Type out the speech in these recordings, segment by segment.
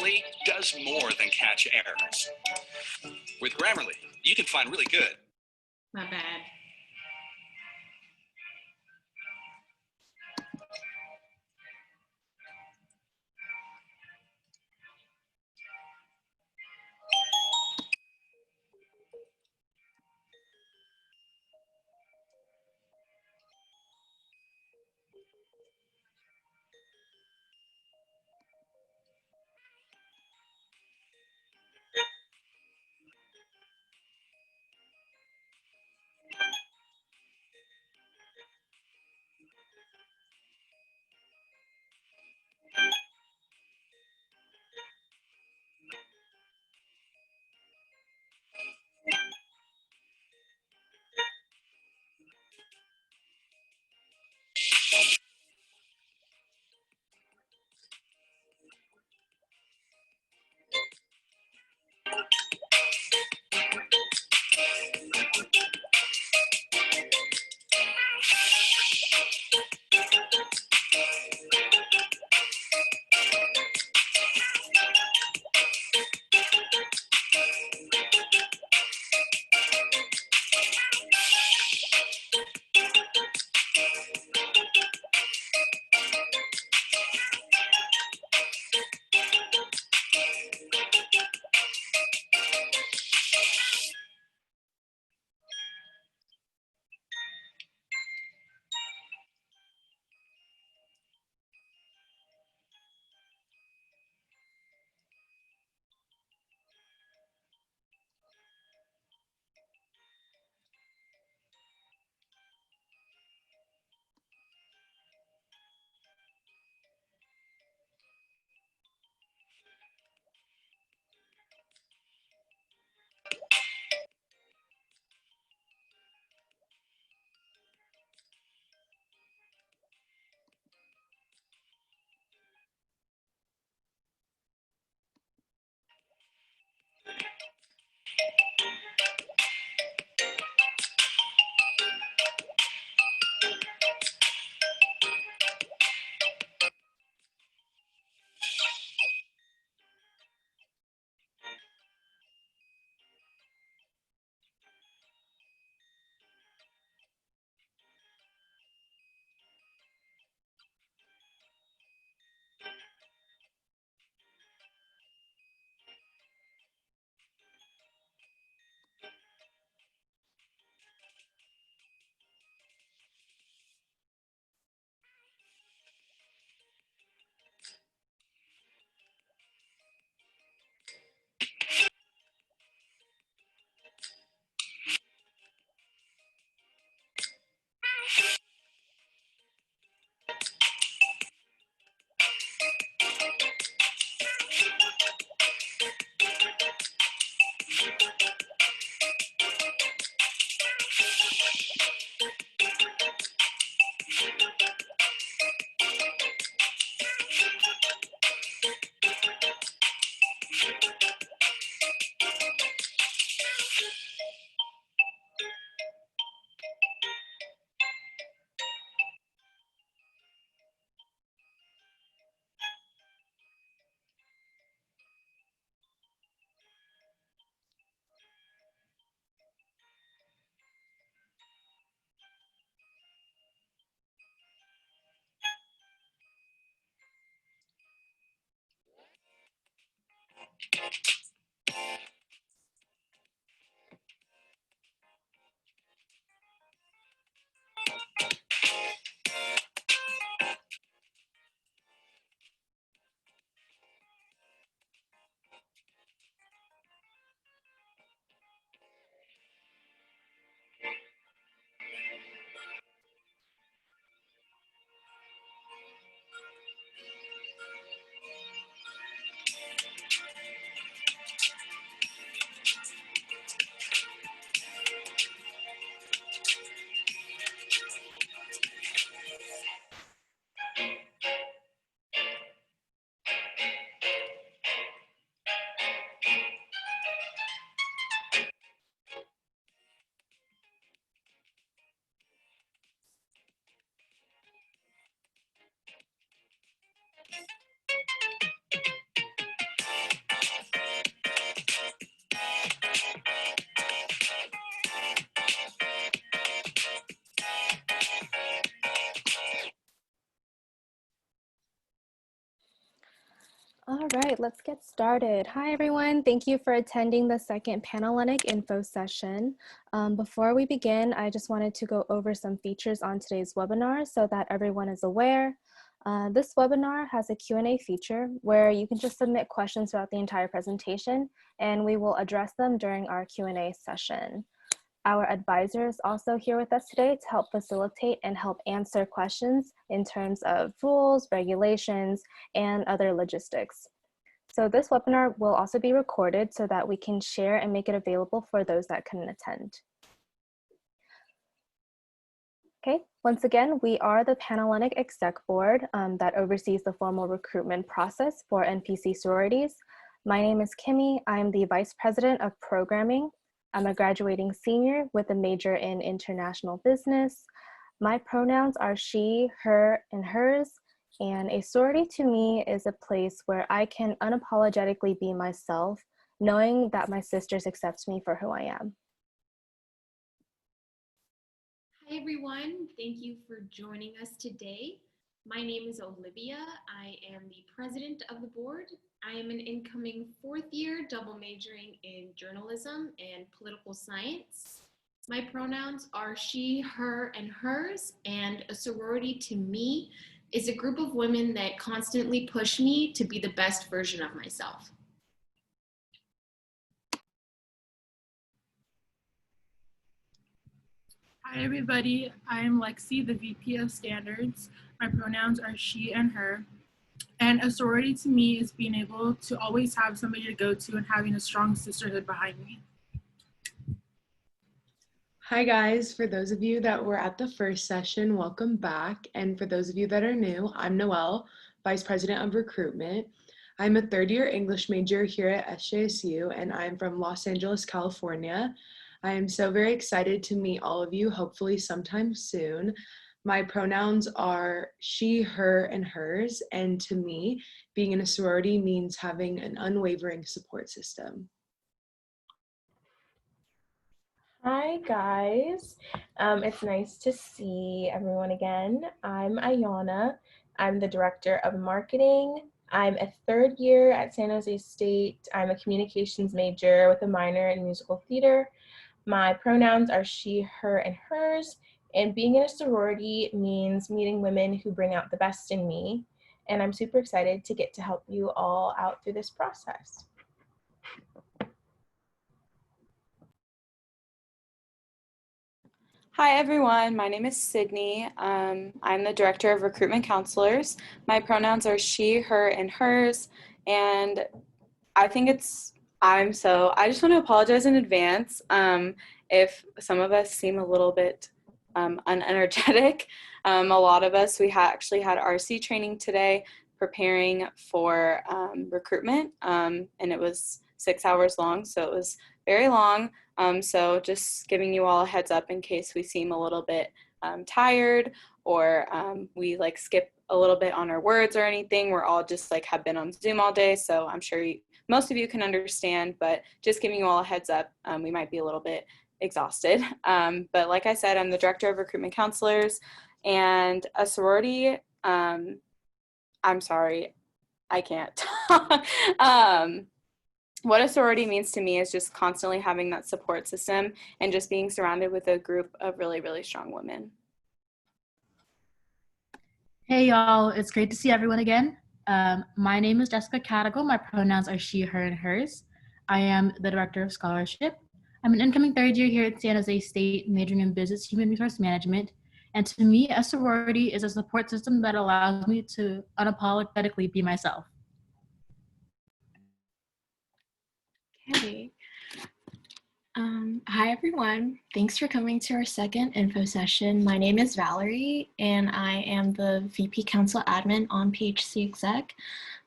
Grammarly does more than catch errors. With Grammarly, you can find really good. My bad. All right, let's get started. Hi, everyone. Thank you for attending the second Panhellenic info session. Before we begin, I just wanted to go over some features on today's webinar so that everyone is aware. This webinar has a Q&A feature where you can just submit questions throughout the entire presentation, and we will address them during our Q&A session. Our advisor is also here with us today to help facilitate and help answer questions in terms of rules, regulations, and other logistics. So this webinar will also be recorded so that we can share and make it available for those that couldn't attend. Okay, once again, we are the Panhellenic Exec Board that oversees the formal recruitment process for NPC sororities. My name is Kimmy. I'm the Vice President of Programming. I'm a graduating senior with a major in international business. My pronouns are she, her, and hers, and a sorority to me is a place where I can unapologetically be myself, knowing that my sisters accept me for who I am. Hi everyone, thank you for joining us today. My name is Olivia. I am the president of the board. I am an incoming fourth year double majoring in journalism and political science. My pronouns are she, her, and hers, and a sorority to me is a group of women that constantly push me to be the best version of myself. Hi everybody, I'm Lexi, the VP of Standards. My pronouns are she and her. And a sorority to me is being able to always have somebody to go to and having a strong sisterhood behind me. Hi guys, for those of you that were at the first session, welcome back. And for those of you that are new, I'm Noelle, Vice President of Recruitment. I'm a third year English major here at SJSU, and I'm from Los Angeles, California. I am so very excited to meet all of you, hopefully sometime soon. My pronouns are she, her, and hers, and to me, being in a sorority means having an unwavering support system. Hi guys, it's nice to see everyone again. I'm Ayana. I'm the Director of Marketing. I'm a third year at San Jose State. I'm a communications major with a minor in musical theater. My pronouns are she, her, and hers, and being in a sorority means meeting women who bring out the best in me, and I'm super excited to get to help you all out through this process. Hi everyone, my name is Sydney. I'm the Director of Recruitment Counselors. My pronouns are she, her, and hers, and I just want to apologize in advance if some of us seem a little bit unenergetic. A lot of us, we actually had RC training today preparing for recruitment, and it was 6 hours long, so it was very long. So just giving you all a heads up in case we seem a little bit tired or we like skip a little bit on our words or anything. We're all just like have been on Zoom all day, so I'm sure most of you can understand, but just giving you all a heads up, we might be a little bit exhausted. But like I said, I'm the Director of Recruitment Counselors, and a sorority, I'm sorry, I can't. What a sorority means to me is just constantly having that support system and just being surrounded with a group of really, really strong women. Hey y'all, it's great to see everyone again. My name is Jessica Cadigal. My pronouns are she, her, and hers. I am the Director of Scholarship. I'm an incoming third year here at San Jose State, majoring in Business Human Resource Management. And to me, a sorority is a support system that allows me to unapologetically be myself. Okay. Hi everyone. Thanks for coming to our second info session. My name is Valerie and I am the VP Council Admin on PHC Exec.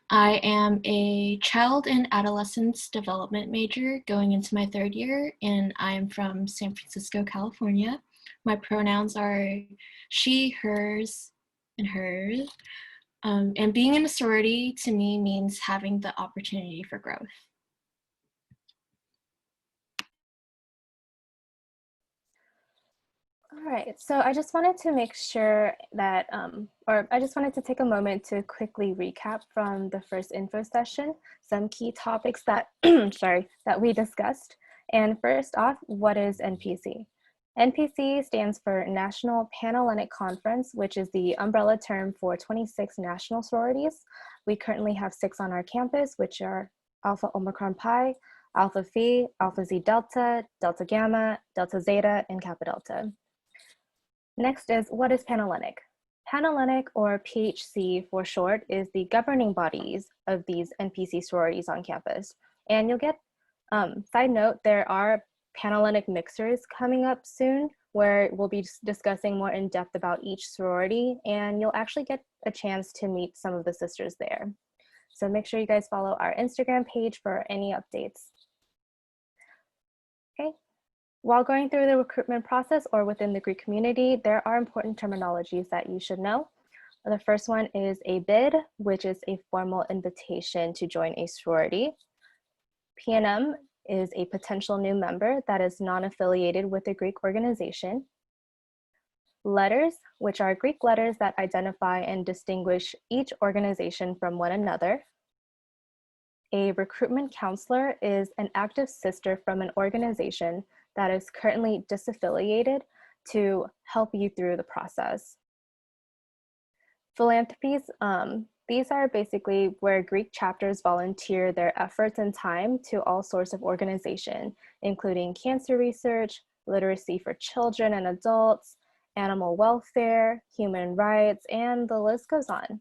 I am a child and adolescence development major going into my third year, and I am from San Francisco, California. My pronouns are she, hers, and hers. And being in a sorority to me means having the opportunity for growth. All right, so I just wanted to make sure that, or I just wanted to take a moment to quickly recap from the first info session, some key topics that, sorry, that we discussed. And first off, what is NPC? NPC stands for National Panhellenic Conference, which is the umbrella term for 26 national sororities. We currently have 6 on our campus, which are Alpha Omicron Pi, Alpha Phi, Alpha Z Delta, Delta Gamma, Delta Zeta, and Kappa Delta. Next is, what is Panhellenic? Panhellenic, or PHC for short, is the governing bodies of these NPC sororities on campus. And you'll get, side note, there are Panhellenic mixers coming up soon where we'll be discussing more in depth about each sorority, and you'll actually get a chance to meet some of the sisters there. So make sure you guys follow our Instagram page for any updates. Okay. While going through the recruitment process or within the Greek community, there are important terminologies that you should know. The first one is a bid, which is a formal invitation to join a sorority. PNM is a potential new member that is non-affiliated with a Greek organization. Letters, which are Greek letters that identify and distinguish each organization from one another. A recruitment counselor is an active sister from an organization that is currently disaffiliated to help you through the process. Philanthropies, these are basically where Greek chapters volunteer their efforts and time to all sorts of organization, including cancer research, literacy for children and adults, animal welfare, human rights, and the list goes on.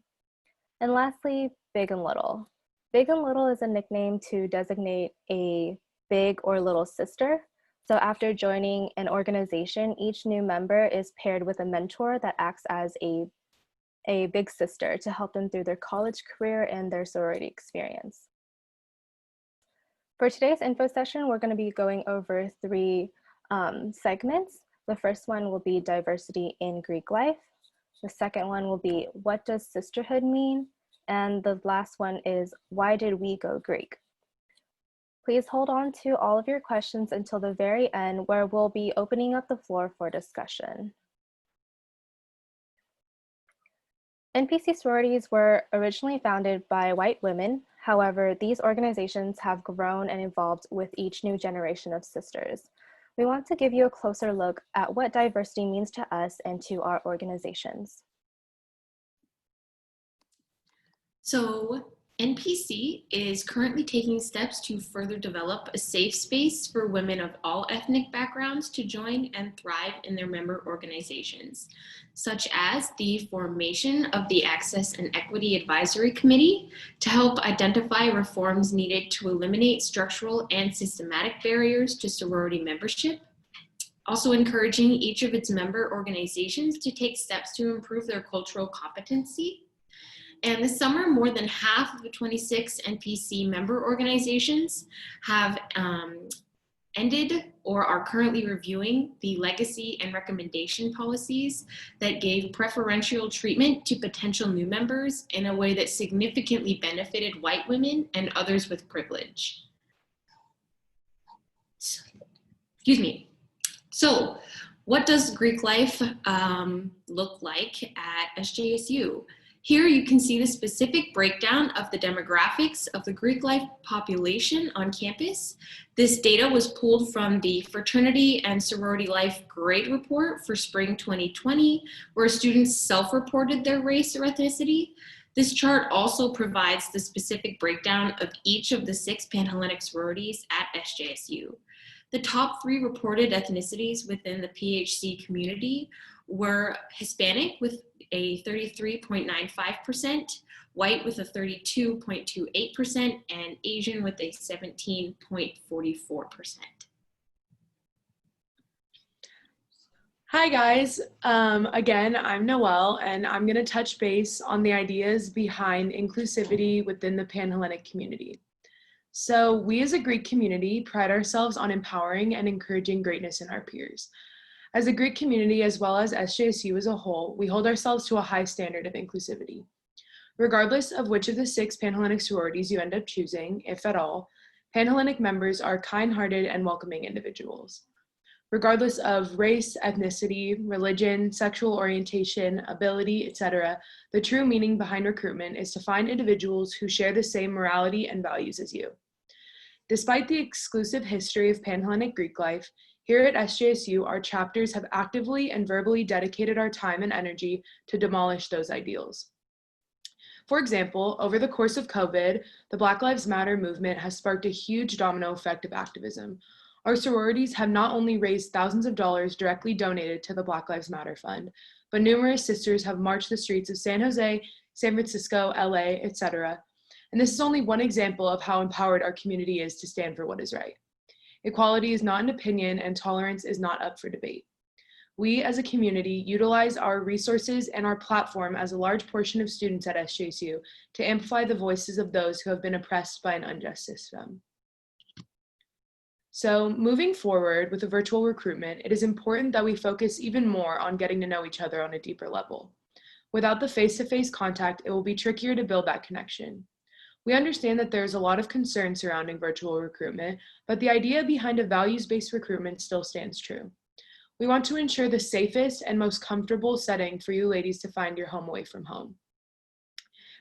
And lastly, Big and Little. Big and Little is a nickname to designate a big or little sister. So after joining an organization, each new member is paired with a mentor that acts as a big sister to help them through their college career and their sorority experience. For today's info session, we're going to be going over 3 segments. The first one will be diversity in Greek life. The second one will be, what does sisterhood mean? And the last one is, why did we go Greek? Please hold on to all of your questions until the very end, where we'll be opening up the floor for discussion. NPC sororities were originally founded by white women. However, these organizations have grown and evolved with each new generation of sisters. We want to give you a closer look at what diversity means to us and to our organizations. So NPC is currently taking steps to further develop a safe space for women of all ethnic backgrounds to join and thrive in their member organizations, such as the formation of the Access and Equity Advisory Committee to help identify reforms needed to eliminate structural and systematic barriers to sorority membership, also encouraging each of its member organizations to take steps to improve their cultural competency. And this summer, more than half of the 26 NPC member organizations have ended or are currently reviewing the legacy and recommendation policies that gave preferential treatment to potential new members in a way that significantly benefited white women and others with privilege. Excuse me. So, what does Greek life look like at SJSU? Here you can see the specific breakdown of the demographics of the Greek life population on campus. This data was pulled from the Fraternity and Sorority Life Grade Report for spring 2020, where students self-reported their race or ethnicity. This chart also provides the specific breakdown of each of the 6 Panhellenic sororities at SJSU. The top 3 reported ethnicities within the PHC community were Hispanic with a 33.95%, white with a 32.28%, and Asian with a 17.44%. Hi guys, again, I'm Noelle, and I'm going to touch base on the ideas behind inclusivity within the Panhellenic community. So we as a Greek community pride ourselves on empowering and encouraging greatness in our peers. As a Greek community, as well as SJSU as a whole, we hold ourselves to a high standard of inclusivity. Regardless of which of the 6 Panhellenic sororities you end up choosing, if at all, Panhellenic members are kind-hearted and welcoming individuals. regardless of race, ethnicity, religion, sexual orientation, ability, etc. The true meaning behind recruitment is to find individuals who share the same morality and values as you. Despite the exclusive history of Panhellenic Greek life, here at SJSU, our chapters have actively and verbally dedicated our time and energy to demolish those ideals. For example, over the course of COVID, the Black Lives Matter movement has sparked a huge domino effect of activism. Our sororities have not only raised thousands of dollars directly donated to the Black Lives Matter Fund, but numerous sisters have marched the streets of San Jose, San Francisco, LA, etc. And this is only one example of how empowered our community is to stand for what is right. Equality is not an opinion, and tolerance is not up for debate. We as a community utilize our resources and our platform as a large portion of students at SJSU to amplify the voices of those who have been oppressed by an unjust system. So moving forward with the virtual recruitment, it is important that we focus even more on getting to know each other on a deeper level. Without the face-to-face contact, it will be trickier to build that connection. We understand that there's a lot of concern surrounding virtual recruitment, but the idea behind a values-based recruitment still stands true. We want to ensure the safest and most comfortable setting for you ladies to find your home away from home.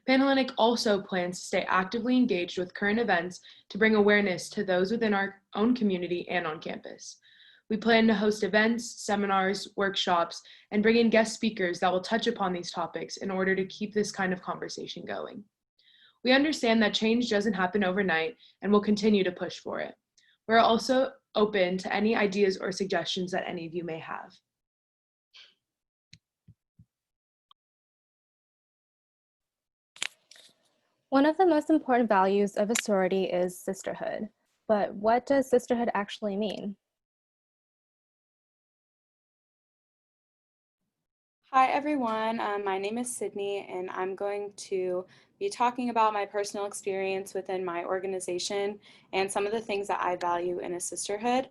Panhellenic also plans to stay actively engaged with current events to bring awareness to those within our own community and on campus. We plan to host events, seminars, workshops, and bring in guest speakers that will touch upon these topics in order to keep this kind of conversation going. We understand that change doesn't happen overnight and will continue to push for it. We're also open to any ideas or suggestions that any of you may have. One of the most important values of a sorority is sisterhood. But what does sisterhood actually mean? Hi everyone, my name is Sydney and I'm going to be talking about my personal experience within my organization and some of the things that I value in a sisterhood.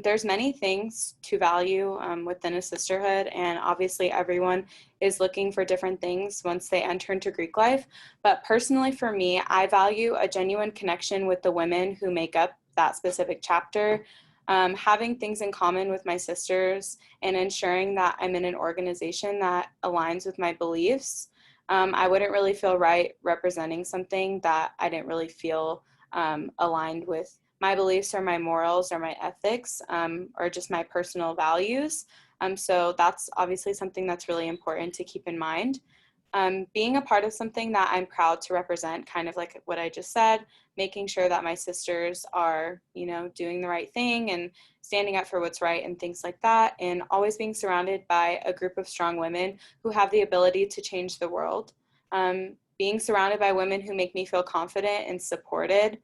There's many things to value within a sisterhood, and obviously everyone is looking for different things once they enter into Greek life. But personally for me, I value a genuine connection with the women who make up that specific chapter. Having things in common with my sisters and ensuring that I'm in an organization that aligns with my beliefs. I wouldn't really feel right representing something that I didn't really feel aligned with my beliefs or my morals or my ethics or just my personal values. So that's obviously something that's really important to keep in mind. Being a part of something that I'm proud to represent, kind of like what I just said, making sure that my sisters are, doing the right thing and standing up for what's right and things like that, and always being surrounded by a group of strong women who have the ability to change the world. Being surrounded by women who make me feel confident and supported.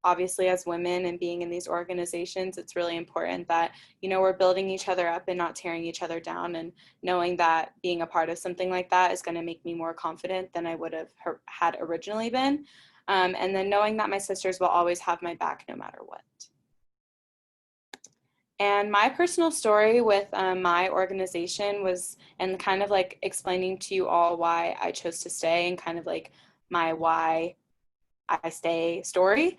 Obviously, as women and being in these organizations, it's really important that, we're building each other up and not tearing each other down, and knowing that being a part of something like that is going to make me more confident than I would have had originally been. And then knowing that my sisters will always have my back no matter what. And my personal story with my organization was, and kind of like explaining to you all why I chose to stay and kind of like my why I stay story.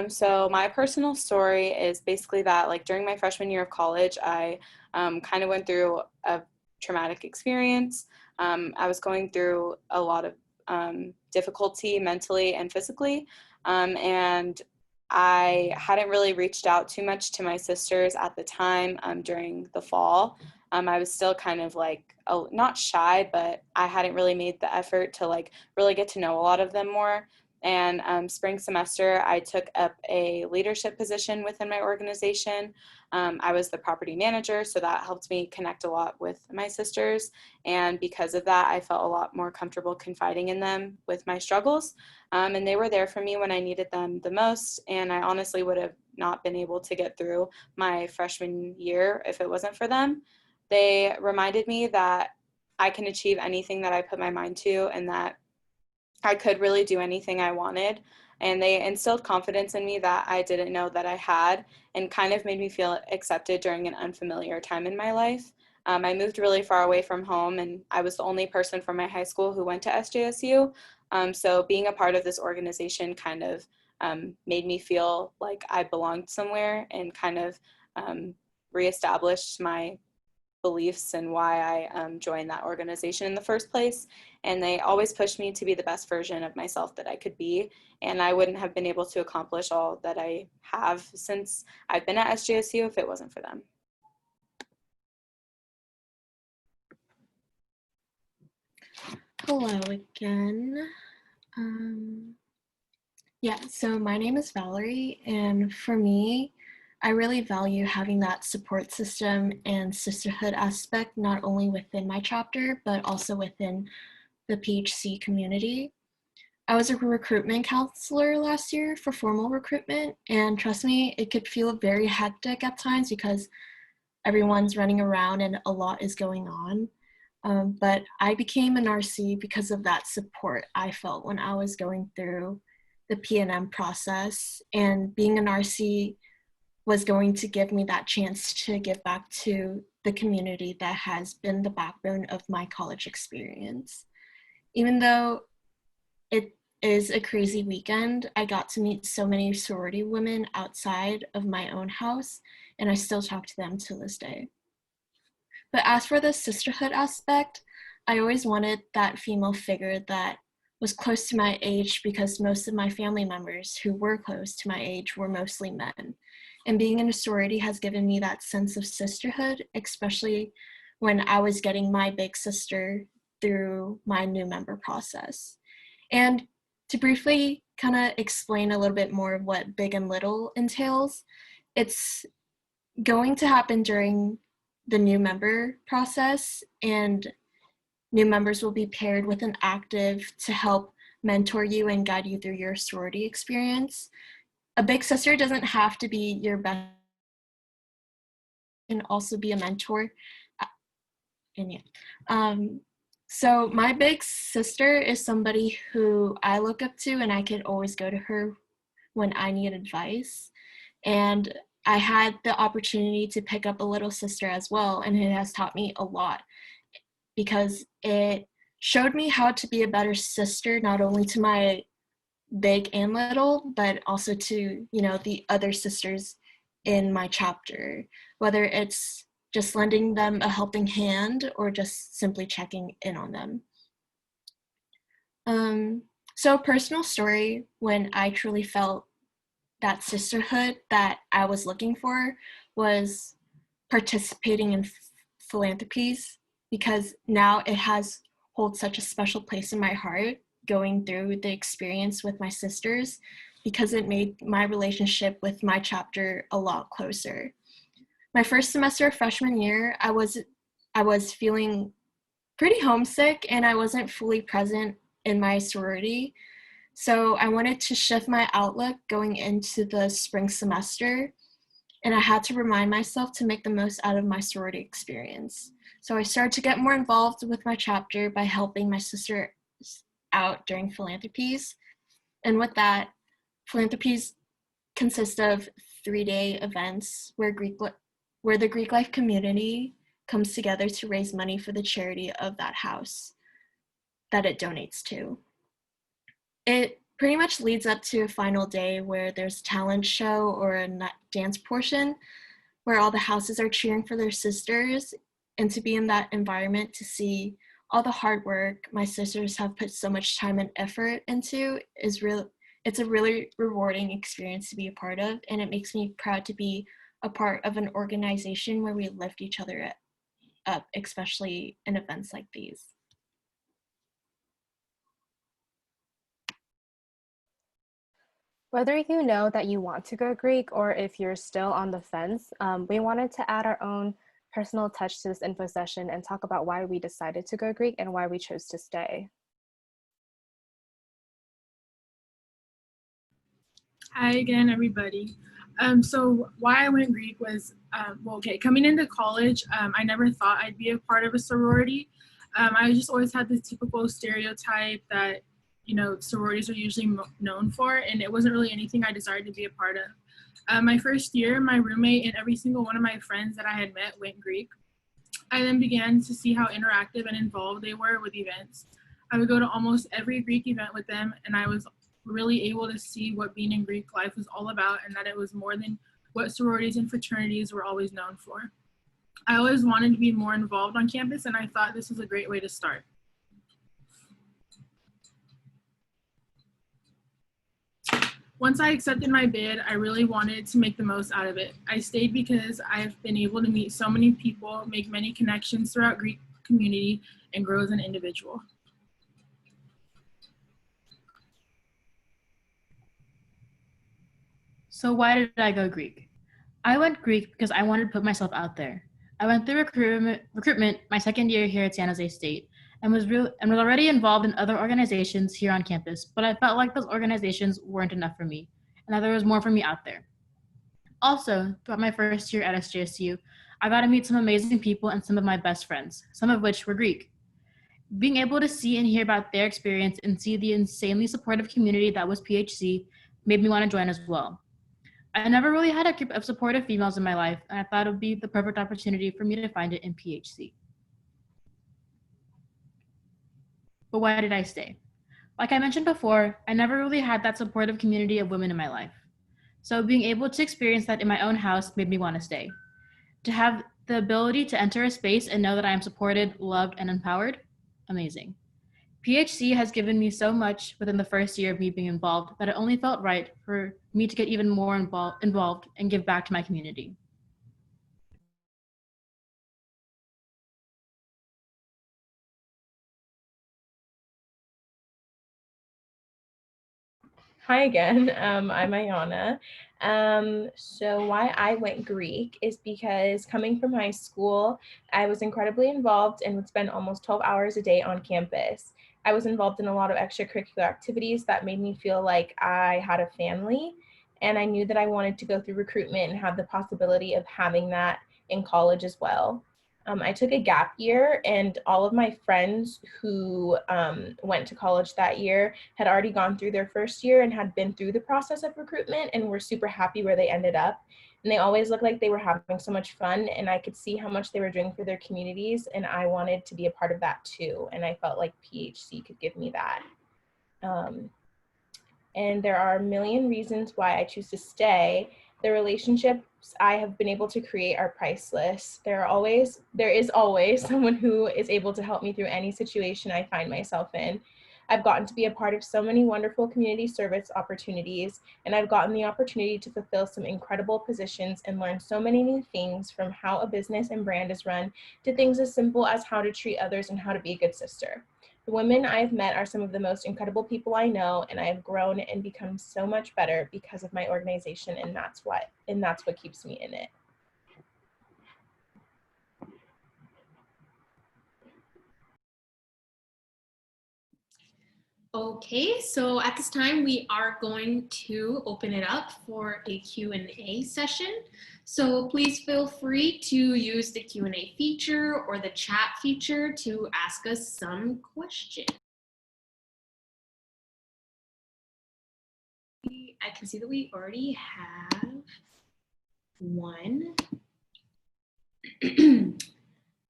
So my personal story is basically that, like, during my freshman year of college, I kind of went through a traumatic experience. I was going through a lot of difficulty mentally and physically, and I hadn't really reached out too much to my sisters at the time during the fall. I was still kind of like, not shy, but I hadn't really made the effort to like really get to know a lot of them more. And spring semester, I took up a leadership position within my organization. I was the property manager, so that helped me connect a lot with my sisters. And because of that, I felt a lot more comfortable confiding in them with my struggles. And they were there for me when I needed them the most. And I honestly would have not been able to get through my freshman year if it wasn't for them. They reminded me that I can achieve anything that I put my mind to, and that I could really do anything I wanted. And they instilled confidence in me that I didn't know that I had, and kind of made me feel accepted during an unfamiliar time in my life. I moved really far away from home, and I was the only person from my high school who went to SJSU. So being a part of this organization kind of made me feel like I belonged somewhere, and kind of reestablished my beliefs and why I joined that organization in the first place. And they always pushed me to be the best version of myself that I could be. And I wouldn't have been able to accomplish all that I have since I've been at SJSU if it wasn't for them. Hello again. So my name is Valerie, and for me, I really value having that support system and sisterhood aspect, not only within my chapter, but also within the PHC community. I was a recruitment counselor last year for formal recruitment, and trust me, it could feel very hectic at times because everyone's running around and a lot is going on. But I became an RC because of that support I felt when I was going through the P&M process, and being an RC was going to give me that chance to give back to the community that has been the backbone of my college experience. Even though it is a crazy weekend, I got to meet so many sorority women outside of my own house, and I still talk to them to this day. But as for the sisterhood aspect, I always wanted that female figure that was close to my age because most of my family members who were close to my age were mostly men. And being in a sorority has given me that sense of sisterhood, especially when I was getting my big sister through my new member process. And to briefly kind of explain a little bit more of what big and little entails, it's going to happen during the new member process, and new members will be paired with an active to help mentor you and guide you through your sorority experience. A big sister doesn't have to be your best, can also be a mentor. So my big sister is somebody who I look up to, and I could always go to her when I need advice. And I had the opportunity to pick up a little sister as well, and it has taught me a lot because it showed me how to be a better sister, not only to my big and little, but also to, the other sisters in my chapter, whether it's just lending them a helping hand or just simply checking in on them. So personal story, when I truly felt that sisterhood that I was looking for was participating in philanthropies, because now it holds such a special place in my heart going through the experience with my sisters, because it made my relationship with my chapter a lot closer. My first semester of freshman year, I was feeling pretty homesick and I wasn't fully present in my sorority. So I wanted to shift my outlook going into the spring semester, and I had to remind myself to make the most out of my sorority experience. So I started to get more involved with my chapter by helping my sister out during philanthropies. And with that, philanthropies consist of 3-day events where the Greek life community comes together to raise money for the charity of that house that it donates to. It pretty much leads up to a final day where there's a talent show or a dance portion where all the houses are cheering for their sisters, and to be in that environment, to see all the hard work my sisters have put so much time and effort into it's a really rewarding experience to be a part of, and it makes me proud to be a part of an organization where we lift each other up, especially in events like these. Whether you know that you want to go Greek or if you're still on the fence, we wanted to add our own personal touch to this info session and talk about why we decided to go Greek and why we chose to stay. Hi again, everybody. So why I went Greek was, coming into college, I never thought I'd be a part of a sorority. I just always had this typical stereotype that, sororities are usually known for, and it wasn't really anything I desired to be a part of. My first year, my roommate and every single one of my friends that I had met went Greek. I then began to see how interactive and involved they were with events. I would go to almost every Greek event with them, and I was really able to see what being in Greek life was all about, and that it was more than what sororities and fraternities were always known for. I always wanted to be more involved on campus, and I thought this was a great way to start. Once I accepted my bid, I really wanted to make the most out of it. I stayed because I've been able to meet so many people, make many connections throughout Greek community, and grow as an individual. So why did I go Greek? I went Greek because I wanted to put myself out there. I went through recruitment my second year here at San Jose State and was already involved in other organizations here on campus, but I felt like those organizations weren't enough for me and that there was more for me out there. Also, throughout my first year at SJSU, I got to meet some amazing people and some of my best friends, some of which were Greek. Being able to see and hear about their experience and see the insanely supportive community that was PHC made me want to join as well. I never really had a group of supportive females in my life, and I thought it would be the perfect opportunity for me to find it in PHC. But why did I stay? Like I mentioned before, I never really had that supportive community of women in my life. So being able to experience that in my own house made me want to stay. To have the ability to enter a space and know that I am supported, loved, and empowered, amazing. PHC has given me so much within the first year of me being involved that it only felt right for me to get even more involved and give back to my community. Hi again, I'm Ayana. So why I went Greek is because coming from high school, I was incredibly involved and would spend almost 12 hours a day on campus. I was involved in a lot of extracurricular activities that made me feel like I had a family, and I knew that I wanted to go through recruitment and have the possibility of having that in college as well. I took a gap year, and all of my friends who went to college that year had already gone through their first year and had been through the process of recruitment and were super happy where they ended up. And they always looked like they were having so much fun, and I could see how much they were doing for their communities, and I wanted to be a part of that too. And I felt like PHC could give me that. And there are a million reasons why I choose to stay. The relationships I have been able to create are priceless. There is always someone who is able to help me through any situation I find myself in. I've gotten to be a part of so many wonderful community service opportunities, and I've gotten the opportunity to fulfill some incredible positions and learn so many new things, from how a business and brand is run to things as simple as how to treat others and how to be a good sister. The women I've met are some of the most incredible people I know, and I have grown and become so much better because of my organization, and that's what keeps me in it. Okay, so at this time we are going to open it up for a Q&A session. So please feel free to use the Q&A feature or the chat feature to ask us some questions. I can see that we already have one.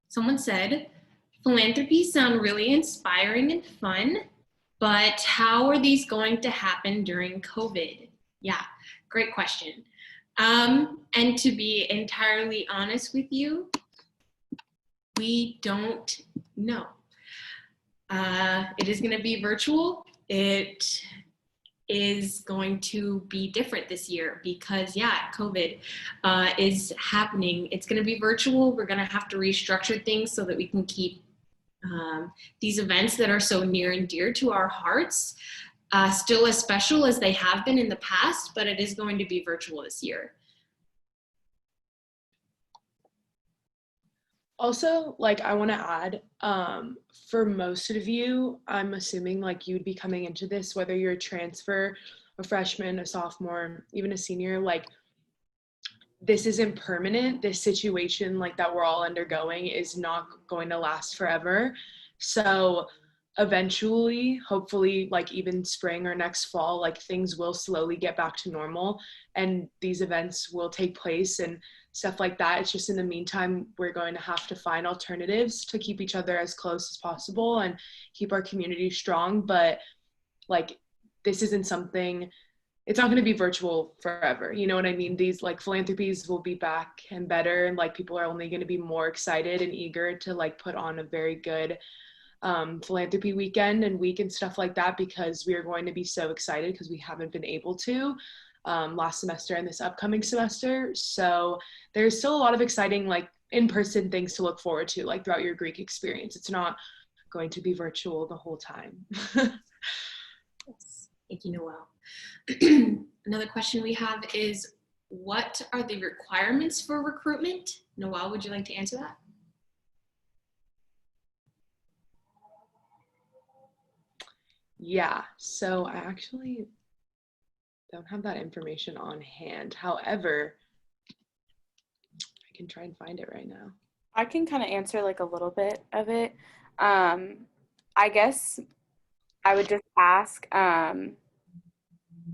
Someone said, philanthropy sound really inspiring and fun, but how are these going to happen during COVID? Yeah, great question. And to be entirely honest with you, we don't know. It is going to be virtual. It is going to be different this year because, yeah, COVID is happening. It's going to be virtual. We're going to have to restructure things so that we can keep these events that are so near and dear to our hearts still as special as they have been in the past, but it is going to be virtual this year. Also, like, I want to add, for most of you, I'm assuming like you'd be coming into this, whether you're a transfer, a freshman, a sophomore, even a senior, like, this isn't permanent. This situation like that we're all undergoing is not going to last forever. So eventually, hopefully, like even spring or next fall, like things will slowly get back to normal and these events will take place and stuff like that. It's just in the meantime, we're going to have to find alternatives to keep each other as close as possible and keep our community strong. But like, this isn't something it's not going to be virtual forever. You know what I mean? These like philanthropies will be back and better, and like people are only going to be more excited and eager to like put on a very good philanthropy weekend and week and stuff like that, because we are going to be so excited because we haven't been able to last semester and this upcoming semester. So there's still a lot of exciting like in-person things to look forward to like throughout your Greek experience. It's not going to be virtual the whole time. Yes. Thank you, Noelle. Another question we have is, what are the requirements for recruitment? Noelle, would you like to answer that? Yeah, so I actually don't have that information on hand. However, I can try and find it right now. I can kind of answer like a little bit of it. I guess I would just ask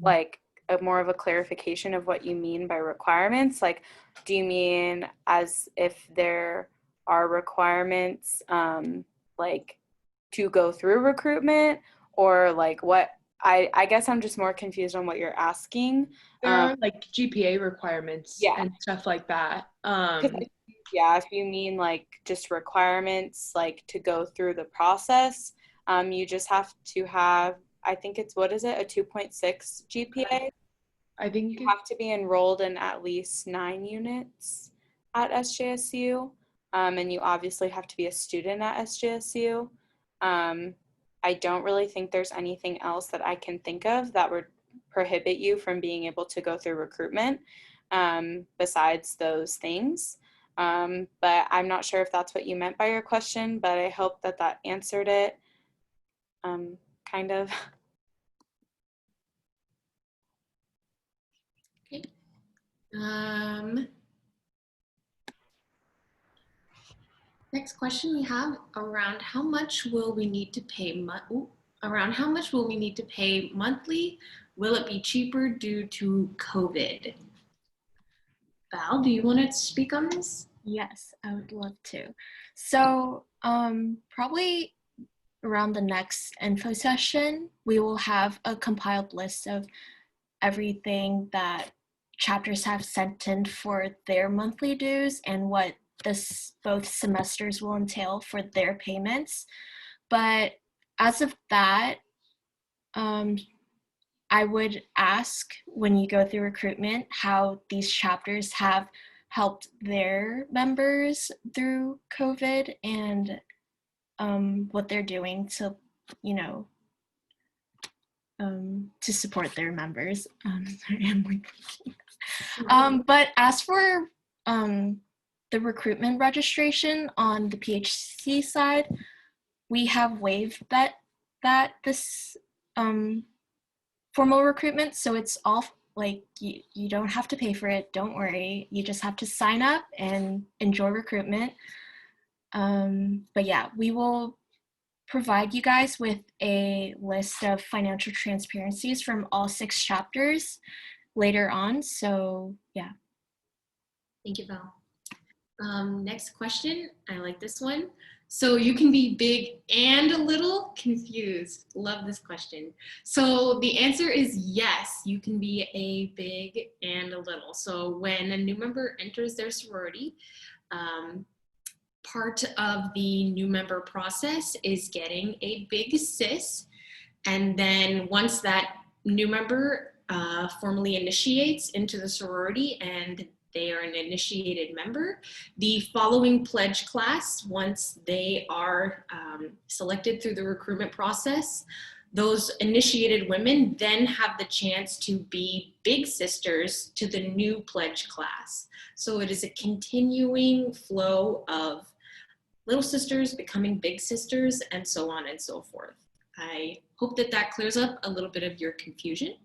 like a more of a clarification of what you mean by requirements. Like, do you mean as if there are requirements like to go through recruitment, or like what? I guess I'm just more confused on what you're asking. There are like GPA requirements and stuff like that. Yeah, if you mean like just requirements like to go through the process, you just have to have, I think it's, what is it, a 2.6 GPA? I think you have to be enrolled in at least 9 units at SJSU, and you obviously have to be a student at SJSU. I don't really think there's anything else that I can think of that would prohibit you from being able to go through recruitment besides those things. But I'm not sure if that's what you meant by your question, but I hope that that answered it, kind of. Okay. Next question we have, around how much will we need to pay monthly? Will it be cheaper due to COVID? Val, do you want to speak on this? Yes, I would love to. So probably around the next info session, we will have a compiled list of everything that chapters have sent in for their monthly dues and what both semesters will entail for their payments. But as of that, I would ask when you go through recruitment how these chapters have helped their members through COVID and what they're doing to, you know, to support their members. But as for the recruitment registration on the PHC side, we have waived this formal recruitment, so it's all like you don't have to pay for it, don't worry, you just have to sign up and enjoy recruitment. But yeah, we will provide you guys with a list of financial transparencies from all 6 chapters later on, so yeah. Thank you, Val. Next question, I like this one. So you can be big and a little confused. Love this question. So the answer is yes, you can be a big and a little. So when a new member enters their sorority, part of the new member process is getting a big sis. And then once that new member formally initiates into the sorority and they are an initiated member, the following pledge class, once they are selected through the recruitment process, those initiated women then have the chance to be big sisters to the new pledge class. So it is a continuing flow of little sisters becoming big sisters and so on and so forth. I hope that that clears up a little bit of your confusion.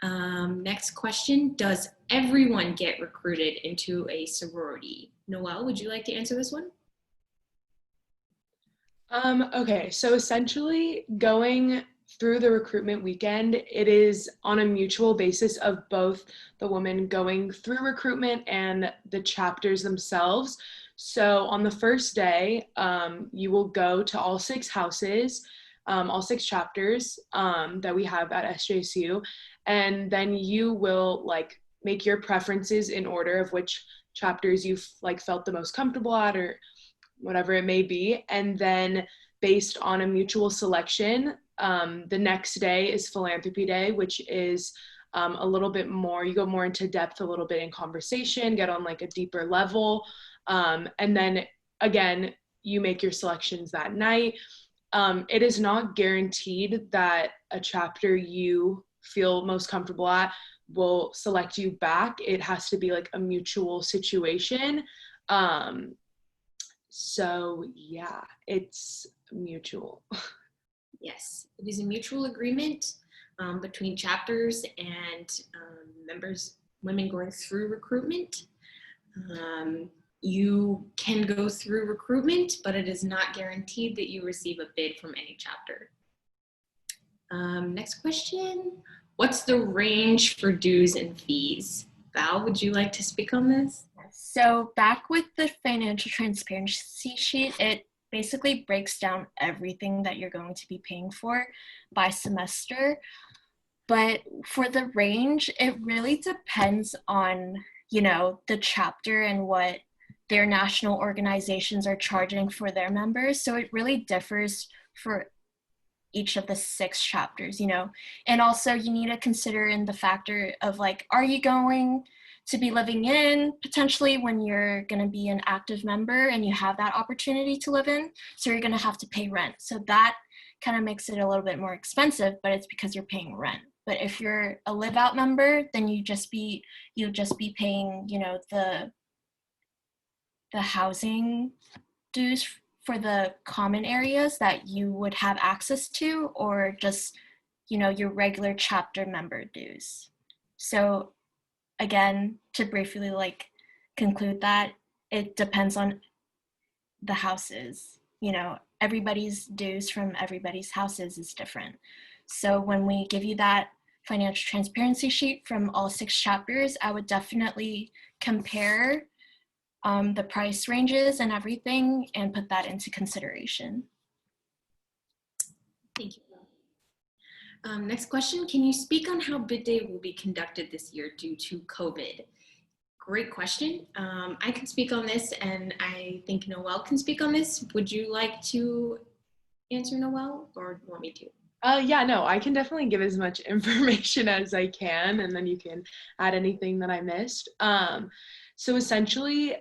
Next question, does everyone get recruited into a sorority? Noelle, would you like to answer this one? Okay, so essentially going through the recruitment weekend, it is on a mutual basis of both the women going through recruitment and the chapters themselves. So on the first day, you will go to all 6 houses. all 6 chapters that we have at SJSU, and then you will like make your preferences in order of which chapters you've like felt the most comfortable at or whatever it may be. And then based on a mutual selection, the next day is philanthropy day, which is a little bit more, you go more into depth a little bit in conversation, get on like a deeper level. And then again, you make your selections that night. It is not guaranteed that a chapter you feel most comfortable at will select you back. It has to be like a mutual situation. So yeah, it's mutual. Yes, it is a mutual agreement between chapters and members, women going through recruitment. You can go through recruitment, but it is not guaranteed that you receive a bid from any chapter. Next question. What's the range for dues and fees? Val, would you like to speak on this? So back with the financial transparency sheet, it basically breaks down everything that you're going to be paying for by semester. But for the range, it really depends on, you know, the chapter and what their national organizations are charging for their members. So it really differs for each of the 6 chapters, you know. And also you need to consider in the factor of like, are you going to be living in potentially when you're going to be an active member and you have that opportunity to live in? So you're going to have to pay rent. So that kind of makes it a little bit more expensive, but it's because you're paying rent. But if you're a live out member, then you'll just be paying, you know, the housing dues for the common areas that you would have access to, or just, you know, your regular chapter member dues. So again, to briefly like conclude that, it depends on the houses. You know, everybody's dues from everybody's houses is different. So when we give you that financial transparency sheet from all 6 chapters, I would definitely compare the price ranges and everything and put that into consideration. Thank you. Next question, can you speak on how bid day will be conducted this year due to COVID? Great question. I can speak on this, and I think Noelle can speak on this. Would you like to answer, Noelle, or want me to? Yeah, no, I can definitely give as much information as I can, and then you can add anything that I missed. So essentially,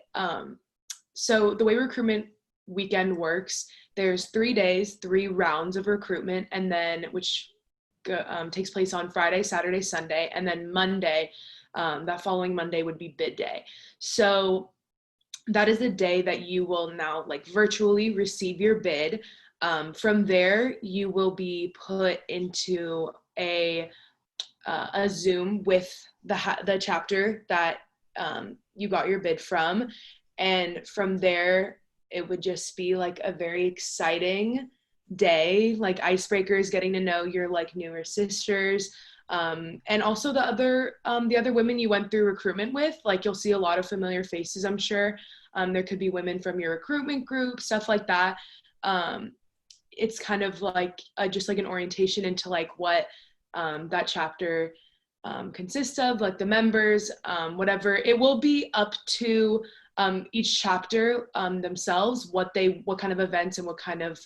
so the way recruitment weekend works, there's 3 days, 3 rounds of recruitment, and then which takes place on Friday, Saturday, Sunday, and then Monday, that following Monday would be bid day. So that is the day that you will now like virtually receive your bid. From there, you will be put into a Zoom with the chapter that you got your bid from. And from there, it would just be like a very exciting day, like icebreakers, getting to know your like newer sisters. And also the other women you went through recruitment with, like you'll see a lot of familiar faces, I'm sure. There could be women from your recruitment group, stuff like that. It's kind of like just like an orientation into like what that chapter consists of, like the members, whatever. It will be up to each chapter themselves, what kind of events and what kind of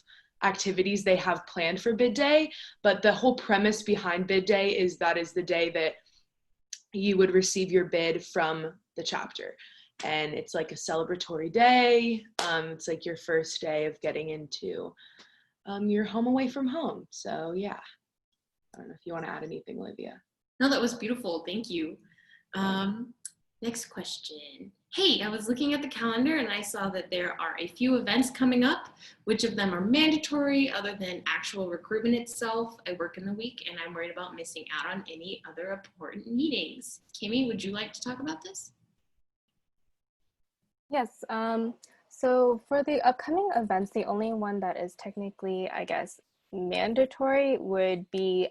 activities they have planned for bid day. But the whole premise behind bid day is that is the day that you would receive your bid from the chapter. And it's like a celebratory day. It's like your first day of getting into your home away from home. So yeah, I don't know if you want to add anything, Olivia. No, that was beautiful. Thank you. Next question. Hey, I was looking at the calendar and I saw that there are a few events coming up. Which of them are mandatory other than actual recruitment itself? I work in the week and I'm worried about missing out on any other important meetings. Kimmy, would you like to talk about this? Yes. So for the upcoming events, the only one that is technically, I guess, mandatory would be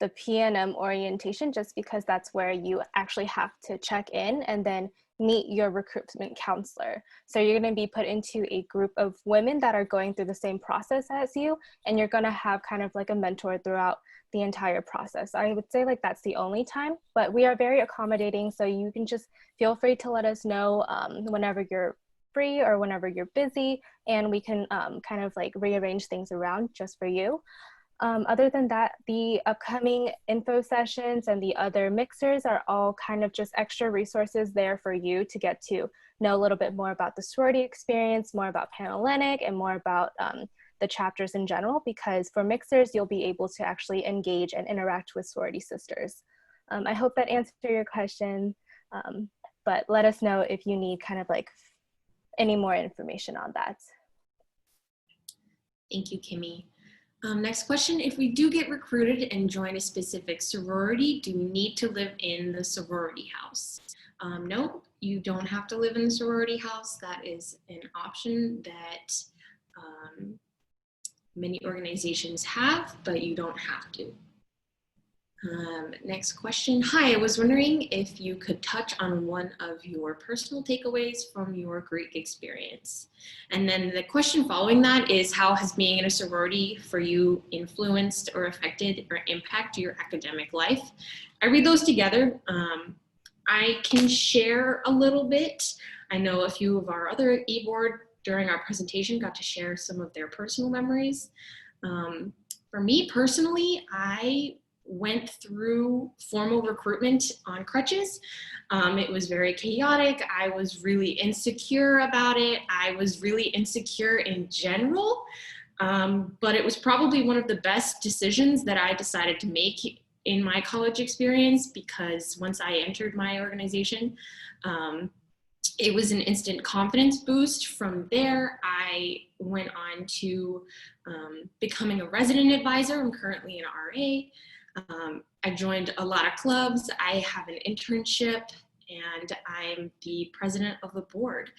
the PNM orientation, just because that's where you actually have to check in, and then meet your recruitment counselor. So you're going to be put into a group of women that are going through the same process as you, and you're going to have kind of like a mentor throughout the entire process. I would say like that's the only time, but we are very accommodating, so you can just feel free to let us know whenever you're free or whenever you're busy, and we can kind of like rearrange things around just for you. Other than that, the upcoming info sessions and the other mixers are all kind of just extra resources there for you to get to know a little bit more about the sorority experience, more about Panhellenic, and more about the chapters in general, because for mixers, you'll be able to actually engage and interact with sorority sisters. I hope that answered your question, but let us know if you need kind of like any more information on that. Thank you, Kimmy. Next question, if we do get recruited and join a specific sorority, do we need to live in the sorority house? No, you don't have to live in the sorority house. That is an option that many organizations have, but you don't have to. Next question. Hi, I was wondering if you could touch on one of your personal takeaways from your Greek experience. And then the question following that is, how has being in a sorority for you influenced or affected or impacted your academic life? I read those together. I can share a little bit. I know a few of our other e-board during our presentation got to share some of their personal memories. For me personally, I went through formal recruitment on crutches. It was very chaotic. I was really insecure about it. I was really insecure in general, but it was probably one of the best decisions that I decided to make in my college experience, because once I entered my organization, it was an instant confidence boost. From there, I went on to becoming a resident advisor. I'm currently an RA. I joined a lot of clubs. I have an internship, and I'm the president of the board.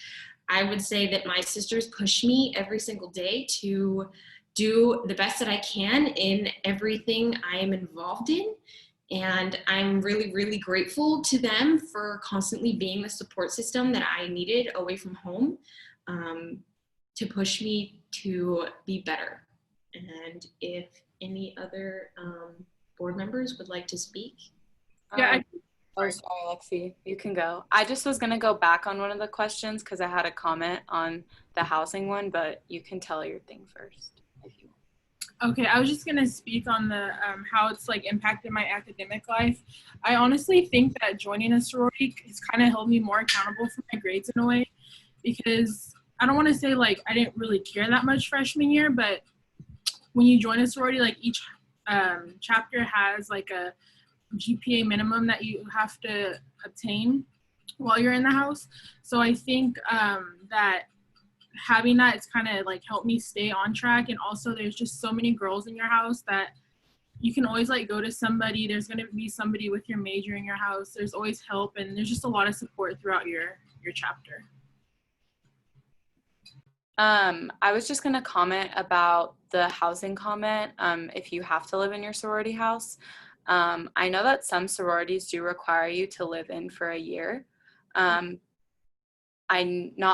I would say that my sisters push me every single day to do the best that I can in everything I am involved in. And I'm really, really grateful to them for constantly being the support system that I needed away from home, to push me to be better. And if any other board members would like to speak. Yeah. Oh, sorry, Lexi, you can go. I just was going to go back on one of the questions because I had a comment on the housing one, but you can tell your thing first if you want. Okay, I was just gonna speak on the how it's like impacted my academic life. I honestly think that joining a sorority has kind of held me more accountable for my grades in a way, because I don't want to say like I didn't really care that much freshman year, but when you join a sorority, like each chapter has like a GPA minimum that you have to obtain while you're in the house. So I think that having that, it's kind of like helped me stay on track. And also there's just so many girls in your house that you can always like go to somebody. There's going to be somebody with your major in your house. There's always help, and there's just a lot of support throughout your chapter. I was just going to comment about the housing comment. If you have to live in your sorority house, I know that some sororities do require you to live in for a year. Not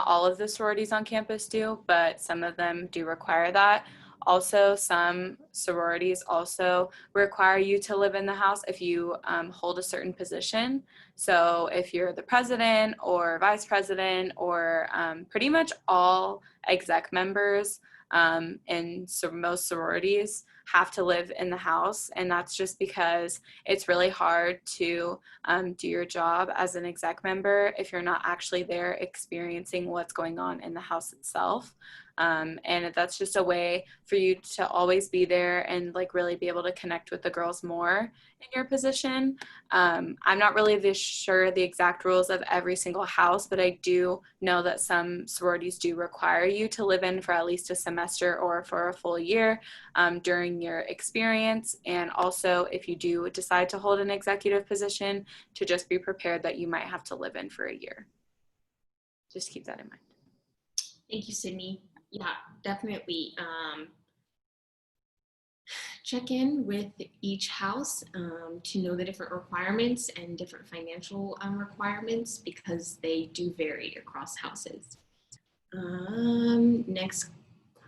all of the sororities on campus do, but some of them do require that. Also, some sororities also require you to live in the house if you hold a certain position. So if you're the president or vice president, or pretty much all exec members in most sororities have to live in the house. And that's just because it's really hard to do your job as an exec member if you're not actually there experiencing what's going on in the house itself. And that's just a way for you to always be there and like really be able to connect with the girls more in your position. I'm not really sure the exact rules of every single house, but I do know that some sororities do require you to live in for at least a semester or for a full year during your experience. And also, if you do decide to hold an executive position, to just be prepared that you might have to live in for a year. Just keep that in mind. Thank you, Sydney. Yeah, definitely. check in with each house to know the different requirements and different financial requirements because they do vary across houses. Next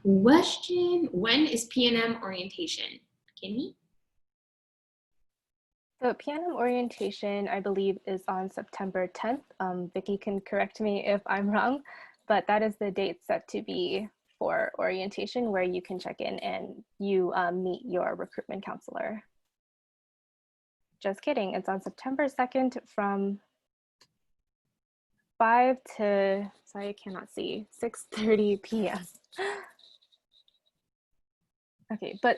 question, when is P&M orientation? Kimmy? So PNM orientation, I believe, is on September 10th. Vicky can correct me if I'm wrong, but that is the date set to be for orientation where you can check in and you meet your recruitment counselor. Just kidding, it's on September 2nd from 5 to, sorry, I cannot see, 6:30 p.m. Okay, but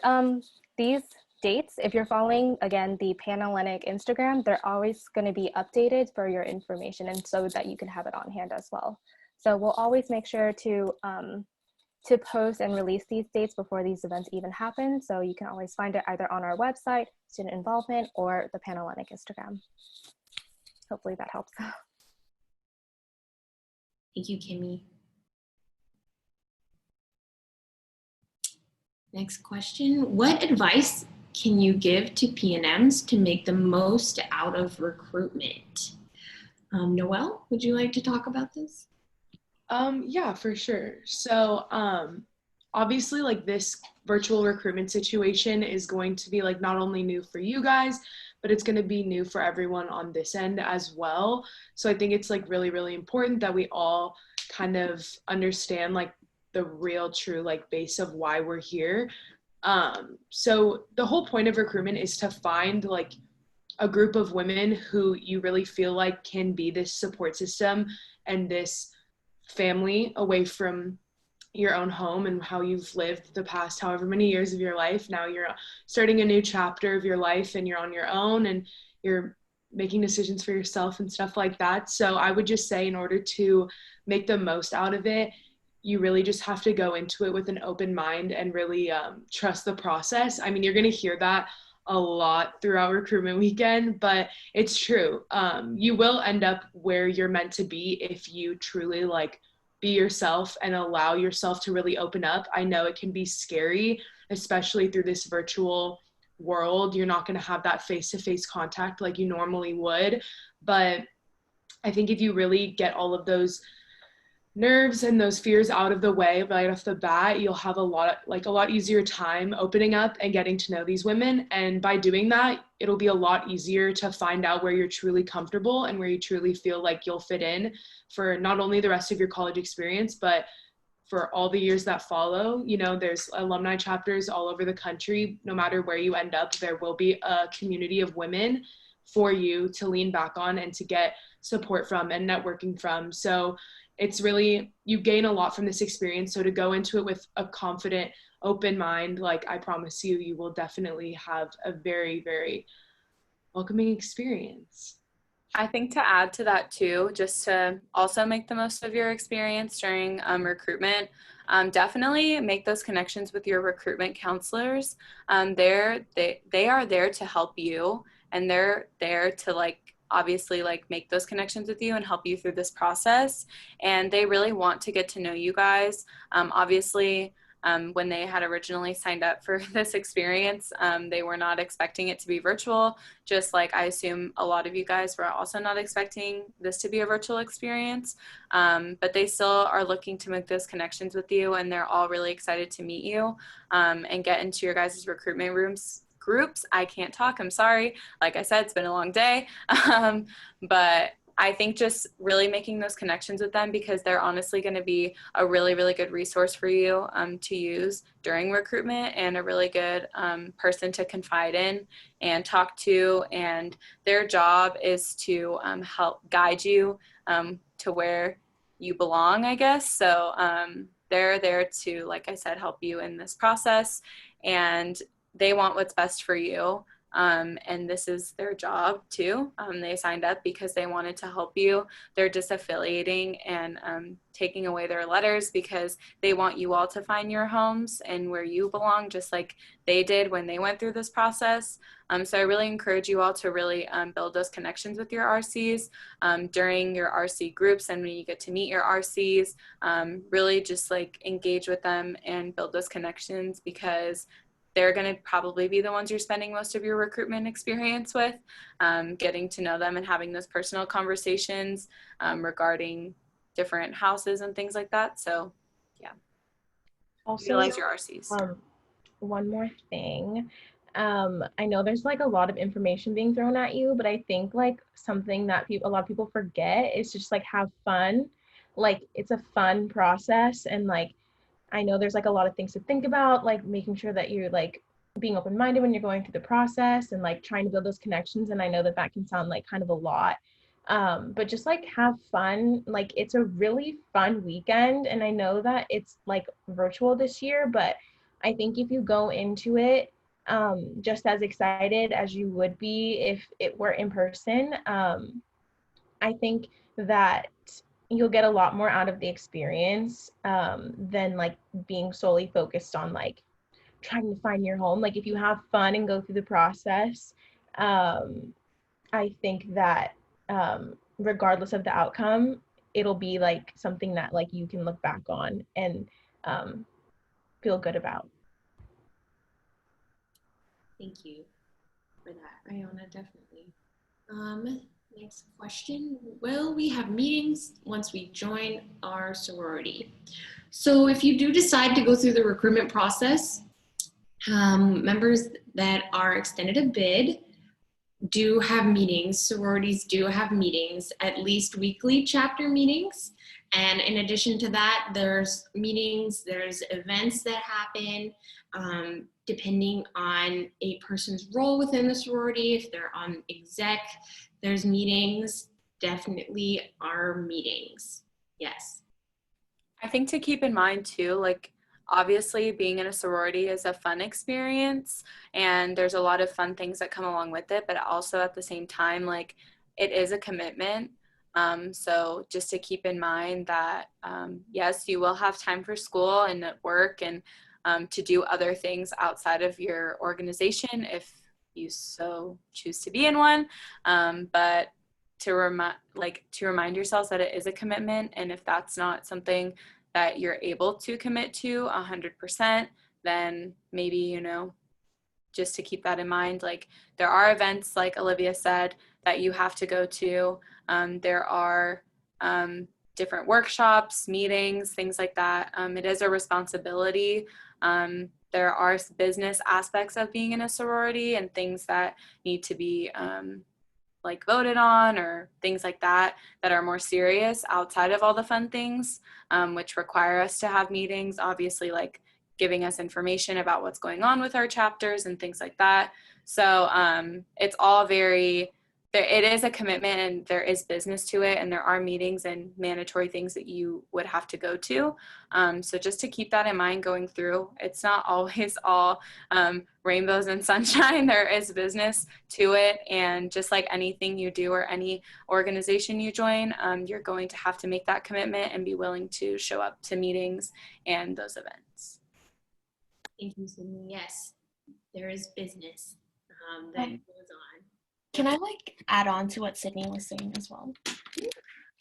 these dates, if you're following, again, the Panhellenic Instagram, they're always going to be updated for your information and so that you can have it on hand as well. So we'll always make sure to post and release these dates before these events even happen. So you can always find it either on our website, student involvement, or the Panhellenic Instagram. Hopefully that helps. Thank you, Kimmy. Next question, what advice can you give to P&Ms to make the most out of recruitment? Noelle, would you like to talk about this? Yeah, for sure. So obviously, like, this virtual recruitment situation is going to be like not only new for you guys, but it's going to be new for everyone on this end as well. So I think it's like really, really important that we all kind of understand like the real true like base of why we're here. So the whole point of recruitment is to find like a group of women who you really feel like can be this support system and this family away from your own home and how you've lived the past however many years of your life. Now you're starting a new chapter of your life and you're on your own and you're making decisions for yourself and stuff like that. So I would just say, in order to make the most out of it, you really just have to go into it with an open mind and really trust the process. I mean, you're going to hear that a lot throughout recruitment weekend, but it's true. You will end up where you're meant to be if you truly like be yourself and allow yourself to really open up. I know it can be scary, especially through this virtual world. You're not going to have that face-to-face contact like you normally would, but I think if you really get all of those nerves and those fears out of the way right off the bat, you'll have a lot easier time opening up and getting to know these women. And by doing that, it'll be a lot easier to find out where you're truly comfortable and where you truly feel like you'll fit in for not only the rest of your college experience, but for all the years that follow. You know, there's alumni chapters all over the country. No matter where you end up, there will be a community of women for you to lean back on and to get support from and networking from. So it's really, you gain a lot from this experience. So to go into it with a confident, open mind, like, I promise you, you will definitely have a very, very welcoming experience. I think to add to that too, just to also make the most of your experience during recruitment, definitely make those connections with your recruitment counselors. They are there to help you, and they're there to obviously make those connections with you and help you through this process. And they really want to get to know you guys. Obviously, when they had originally signed up for this experience, they were not expecting it to be virtual, just like I assume a lot of you guys were also not expecting this to be a virtual experience. But they still are looking to make those connections with you, and they're all really excited to meet you and get into your guys' recruitment groups. I can't talk, I'm sorry. Like I said, it's been a long day. But I think just really making those connections with them, because they're honestly going to be a really, really good resource for you to use during recruitment, and a really good person to confide in and talk to. And their job is to help guide you to where you belong, I guess. So they're there to, like I said, help you in this process, and they want what's best for you. And this is their job too. They signed up because they wanted to help you. They're disaffiliating and taking away their letters because they want you all to find your homes and where you belong, just like they did when they went through this process. So I really encourage you all to really build those connections with your RCs during your RC groups, and when you get to meet your RCs, really just engage with them and build those connections, because they're going to probably be the ones you're spending most of your recruitment experience with, getting to know them and having those personal conversations regarding different houses and things like that. So yeah, Also, utilize your RCs. One more thing. I know there's like a lot of information being thrown at you, but I think like something that a lot of people forget is just like have fun. Like it's a fun process, and like I know there's like a lot of things to think about, like making sure that you're like being open-minded when you're going through the process and like trying to build those connections. And I know that that can sound like kind of a lot, but just like have fun. Like it's a really fun weekend, and I know that it's like virtual this year, but I think if you go into it just as excited as you would be if it were in person, I think that you'll get a lot more out of the experience than like being solely focused on like trying to find your home. Like if you have fun and go through the process, I think that regardless of the outcome, it'll be like something that like you can look back on and feel good about. Thank you for that, Iona, definitely. Next question. Will we have meetings once we join our sorority? So if you do decide to go through the recruitment process, members that are extended a bid do have meetings. Sororities do have meetings, at least weekly chapter meetings. And in addition to that, there's meetings, there's events that happen depending on a person's role within the sorority. If they're on exec, there's meetings, definitely are meetings. Yes. I think to keep in mind too, like obviously being in a sorority is a fun experience and there's a lot of fun things that come along with it, but also at the same time, like it is a commitment. So just to keep in mind that, yes, you will have time for school and at work and to do other things outside of your organization if you so choose to be in one. But to remind yourselves that it is a commitment, and if that's not something that you're able to commit to 100%, then maybe, you know, just to keep that in mind, like there are events, like Olivia said, that you have to go to. There are different workshops, meetings, things like that. It is a responsibility. There are business aspects of being in a sorority and things that need to be like voted on or things like that that are more serious outside of all the fun things, which require us to have meetings, obviously like giving us information about what's going on with our chapters and things like that. So it's all it is a commitment and there is business to it, and there are meetings and mandatory things that you would have to go to. So just to keep that in mind going through, it's not always all rainbows and sunshine. There is business to it, and just like anything you do or any organization you join, you're going to have to make that commitment and be willing to show up to meetings and those events. Thank you, Sydney. Yes, there is business that goes on. Can I like add on to what Sydney was saying as well?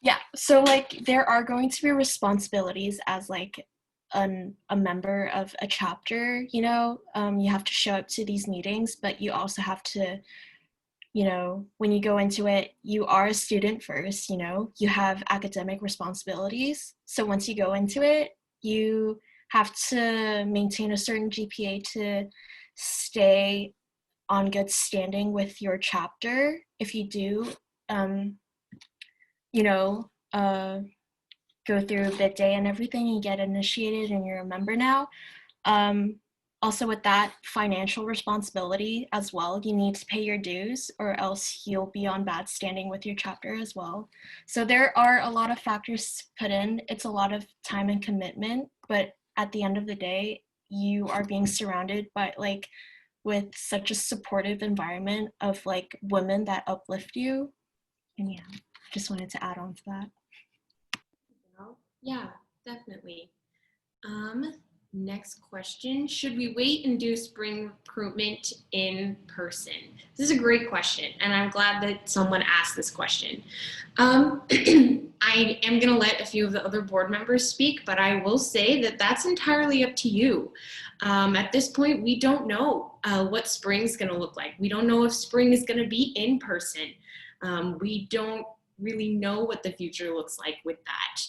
Yeah, so like there are going to be responsibilities as like a member of a chapter, you know. You have to show up to these meetings, but you also have to, you know, when you go into it, you are a student first, you know, you have academic responsibilities. So once you go into it, you have to maintain a certain GPA to stay on good standing with your chapter. If you do, you know, go through bid day and everything, you get initiated and you're a member now. Also with that, financial responsibility as well. You need to pay your dues or else you'll be on bad standing with your chapter as well. So there are a lot of factors to put in. It's a lot of time and commitment, but at the end of the day, you are being surrounded by like with such a supportive environment of like women that uplift you. And yeah, just wanted to add on to that. Yeah, definitely. Next question, should we wait and do spring recruitment in person? This is a great question, and I'm glad that someone asked this question. I am going to let a few of the other board members speak, but I will say that that's entirely up to you. At this point, we don't know what spring is going to look like. We don't know if spring is going to be in person. We don't really know what the future looks like with that.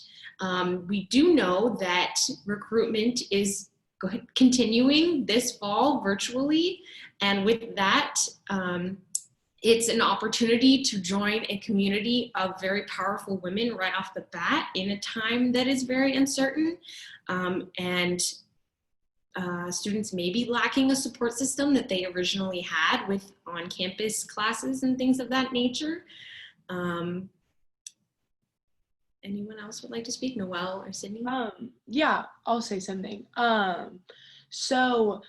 We do know that recruitment is continuing this fall virtually, and with that, it's an opportunity to join a community of very powerful women right off the bat in a time that is very uncertain, and students may be lacking a support system that they originally had with on-campus classes and things of that nature. Anyone else would like to speak? Noelle or Sydney? Yeah, I'll say something. So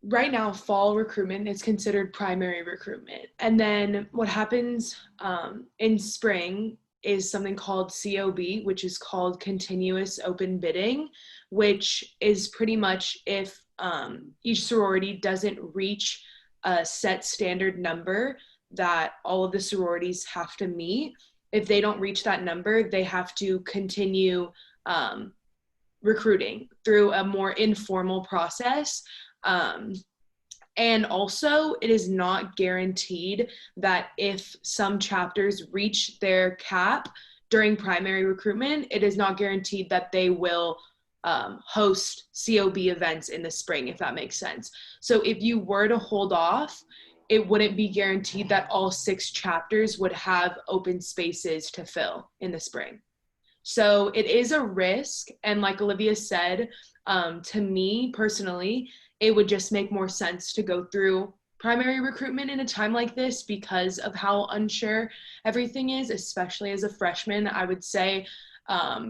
right now, fall recruitment is considered primary recruitment. And then what happens in spring is something called COB, which is called continuous open bidding, which is pretty much if each sorority doesn't reach a set standard number that all of the sororities have to meet. If they don't reach that number, they have to continue recruiting through a more informal process. And also, it is not guaranteed that if some chapters reach their cap during primary recruitment, it is not guaranteed that they will host COB events in the spring, if that makes sense. So if you were to hold off, it wouldn't be guaranteed that all 6 chapters would have open spaces to fill in the spring. So it is a risk. And like Olivia said, to me personally, it would just make more sense to go through primary recruitment in a time like this because of how unsure everything is, especially as a freshman. I would say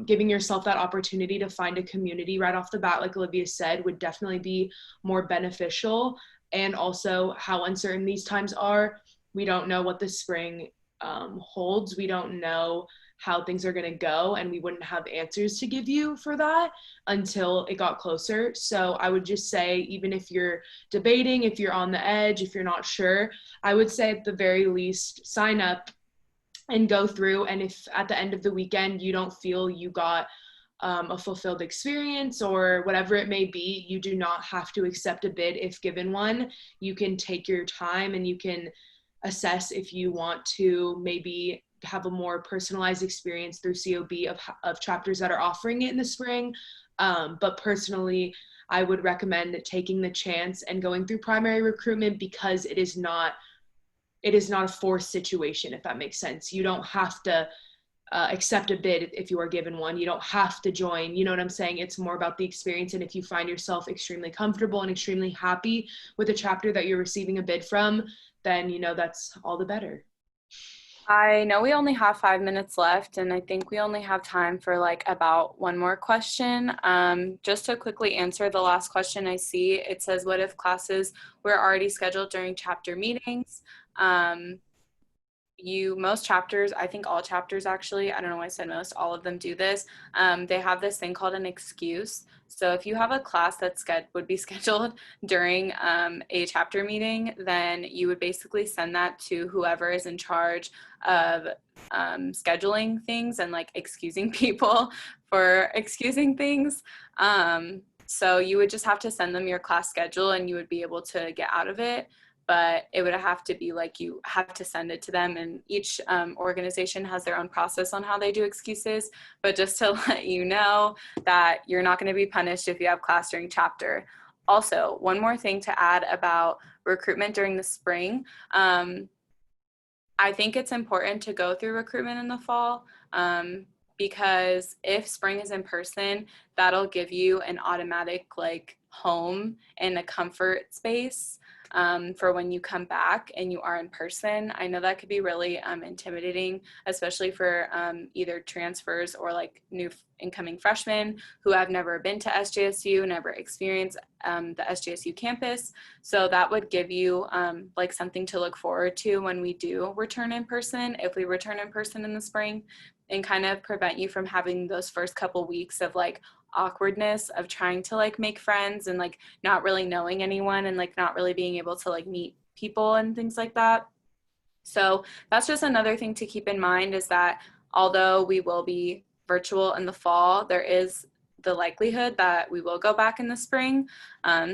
giving yourself that opportunity to find a community right off the bat, like Olivia said, would definitely be more beneficial. And also how uncertain these times are. We don't know what the spring holds. We don't know how things are going to go, and we wouldn't have answers to give you for that until it got closer. So I would just say, even if you're debating, if you're on the edge, if you're not sure, I would say at the very least sign up and go through. And if at the end of the weekend you don't feel you got a fulfilled experience or whatever it may be, you do not have to accept a bid if given one. You can take your time and you can assess if you want to maybe have a more personalized experience through COB of chapters that are offering it in the spring. But personally, I would recommend taking the chance and going through primary recruitment because it is not a forced situation, if that makes sense. You don't have to accept a bid if you are given one. You don't have to join. You know what I'm saying? It's more about the experience. And if you find yourself extremely comfortable and extremely happy with a chapter that you're receiving a bid from, then, you know, that's all the better. I know we only have 5 minutes left, and I think we only have time for like about one more question. Just to quickly answer the last question I see, it says, what if classes were already scheduled during chapter meetings? Most chapters, I think all chapters actually, I don't know why I said most, all of them do this. They have this thing called an excuse. So if you have a class that would be scheduled during a chapter meeting, then you would basically send that to whoever is in charge of scheduling things and like excusing people for excusing things. So you would just have to send them your class schedule and you would be able to get out of it. But it would have to be like you have to send it to them, and each organization has their own process on how they do excuses. But just to let you know that you're not going to be punished if you have class during chapter. Also, one more thing to add about recruitment during the spring. I think it's important to go through recruitment in the fall because if spring is in person, that'll give you an automatic like home and a comfort space for when you come back and you are in person. I know that could be really intimidating, especially for either transfers or like new incoming freshmen who have never been to SJSU, never experienced the SJSU campus. So that would give you like something to look forward to when we do return in person, if we return in person in the spring, and kind of prevent you from having those first couple weeks of like awkwardness of trying to like make friends and like not really knowing anyone and like not really being able to like meet people and things like that. So that's just another thing to keep in mind, is that although we will be virtual in the fall, there is the likelihood that we will go back in the spring.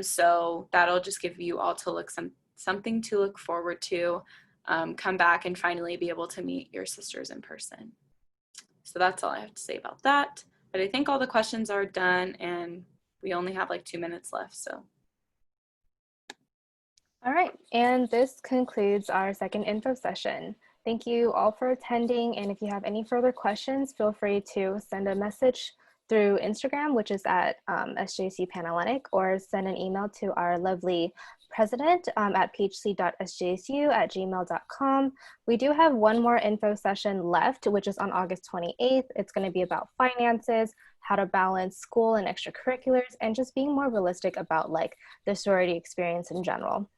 So that'll just give you all to look something to look forward to, come back and finally be able to meet your sisters in person. So that's all I have to say about that. But I think all the questions are done and we only have like 2 minutes left, so. All right, and this concludes our second info session. Thank you all for attending, and if you have any further questions, feel free to send a message through Instagram, which is at SJSU Panhellenic, or send an email to our lovely president at phc.sjsu@gmail.com. We do have one more info session left, which is on August 28th. It's going to be about finances, how to balance school and extracurriculars, and just being more realistic about like the sorority experience in general.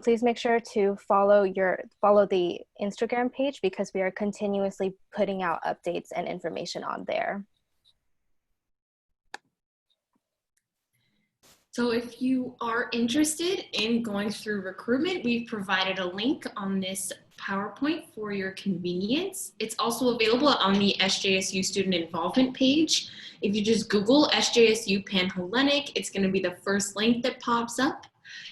Please make sure to follow the Instagram page, because we are continuously putting out updates and information on there. So if you are interested in going through recruitment, we've provided a link on this PowerPoint for your convenience. It's also available on the SJSU student involvement page. If you just Google SJSU Panhellenic, it's going to be the first link that pops up.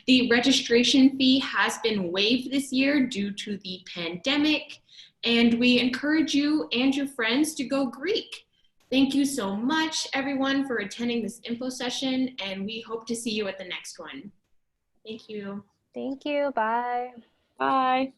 The registration fee has been waived this year due to the pandemic, and we encourage you and your friends to go Greek. Thank you so much, everyone, for attending this info session, and we hope to see you at the next one. Thank you. Thank you. Bye. Bye.